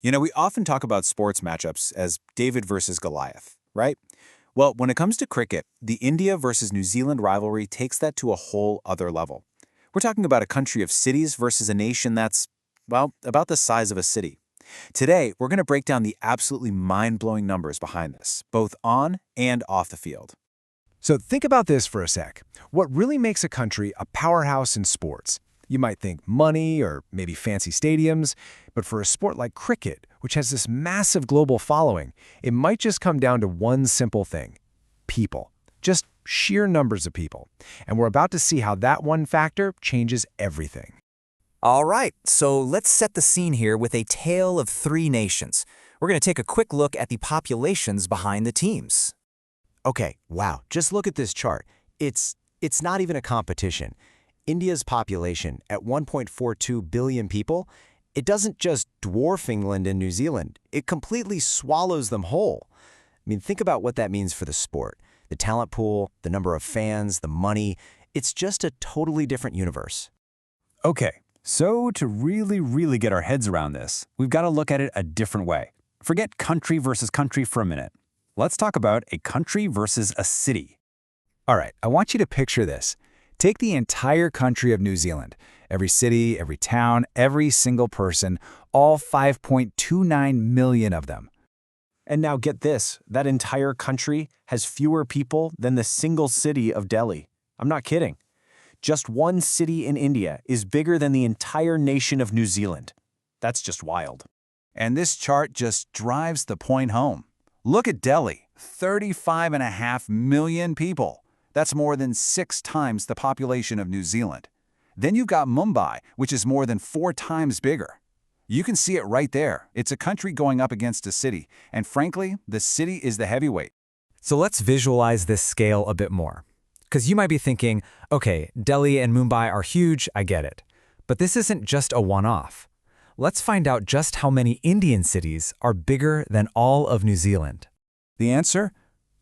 We often talk about sports matchups as David versus Goliath, right? Well, when it comes to cricket, the India versus New Zealand rivalry takes that to a whole other level. We're talking about a country of cities versus a nation that's, well, about the size of a city. Today, we're going to break down the absolutely mind-blowing numbers behind this, both on and off the field. So think about this for a sec. What really makes a country a powerhouse in sports? You might think money or maybe fancy stadiums, but for a sport like cricket, which has this massive global following, it might just come down to one simple thing: people. Just sheer numbers of people. And we're about to see how that one factor changes everything. All right, so let's set the scene here with a tale of three nations. We're going to take a quick look at the populations behind the teams. Okay, wow, just look at this chart. It's not even a competition. India's population at 1.42 billion people, it doesn't just dwarf England and New Zealand, it completely swallows them whole. I mean, think about what that means for the sport. The talent pool, the number of fans, the money, it's just a totally different universe. Okay, so to really get our heads around this, we've got to look at it a different way. Forget country versus country for a minute. Let's talk about a country versus a city. All right, I want you to picture this. Take the entire country of New Zealand, every city, every town, every single person, all 5.29 million of them. And now get this, that entire country has fewer people than the single city of Delhi. I'm not kidding. Just one city in India is bigger than the entire nation of New Zealand. That's just wild. And this chart just drives the point home. Look at Delhi, 35.5 million people. That's more than 6 times the population of New Zealand. Then you've got Mumbai, which is more than 4 times bigger. You can see it right there. It's a country going up against a city, and frankly, the city is the heavyweight. So let's visualize this scale a bit more. Because you might be thinking, okay, Delhi and Mumbai are huge, I get it. But this isn't just a one-off. Let's find out just how many Indian cities are bigger than all of New Zealand. The answer?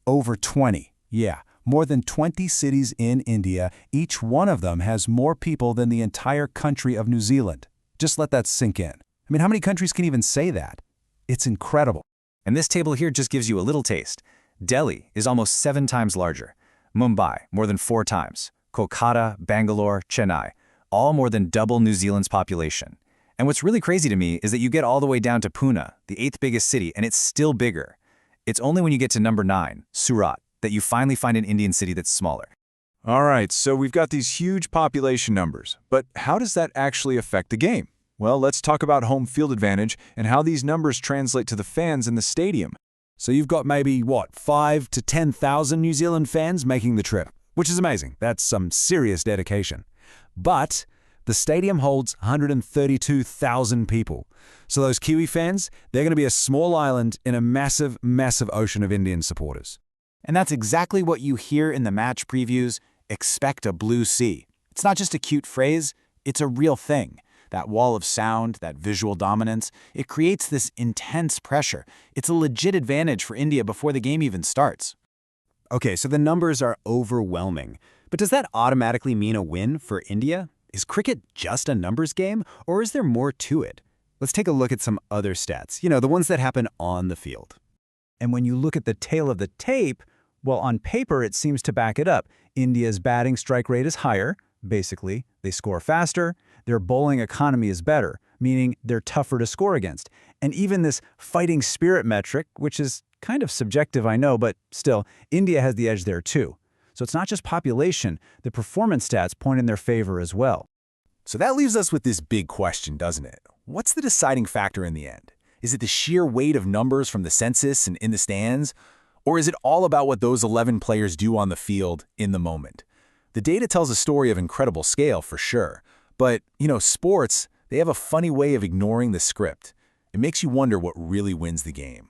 Over 20. Yeah, more than 20 cities in India. Each one of them has more people than the entire country of New Zealand. Just let that sink in. I mean, how many countries can even say that? It's incredible. And this table here just gives you a little taste. Delhi is almost 7 times larger. Mumbai, more than 4 times. Kolkata, Bangalore, Chennai, all more than double New Zealand's population. And what's really crazy to me is that you get all the way down to Pune, the 8th biggest city, and it's still bigger. It's only when you get to number 9, Surat, that you finally find an Indian city that's smaller. All right, so we've got these huge population numbers, but how does that actually affect the game? Well, let's talk about home field advantage and how these numbers translate to the fans in the stadium. So you've got maybe, 5 to 10,000 New Zealand fans making the trip, which is amazing. That's some serious dedication. But the stadium holds 132,000 people. So those Kiwi fans, they're going to be a small island in a massive ocean of Indian supporters. And that's exactly what you hear in the match previews, expect a blue sea. It's not just a cute phrase, it's a real thing. That wall of sound, that visual dominance, it creates this intense pressure. It's a legit advantage for India before the game even starts. Okay, so the numbers are overwhelming. But does that automatically mean a win for India? Is cricket just a numbers game, or is there more to it? Let's take a look at some other stats, the ones that happen on the field. And when you look at the tail of the tape, well, on paper, it seems to back it up. India's batting strike rate is higher. Basically, they score faster. Their bowling economy is better, meaning they're tougher to score against. And even this fighting spirit metric, which is kind of subjective, I know, but still, India has the edge there too. So it's not just population, the performance stats point in their favor as well. So that leaves us with this big question, doesn't it? What's the deciding factor in the end? Is it the sheer weight of numbers from the census and in the stands? Or is it all about what those 11 players do on the field in the moment? The data tells a story of incredible scale for sure. But, sports, they have a funny way of ignoring the script. It makes you wonder what really wins the game.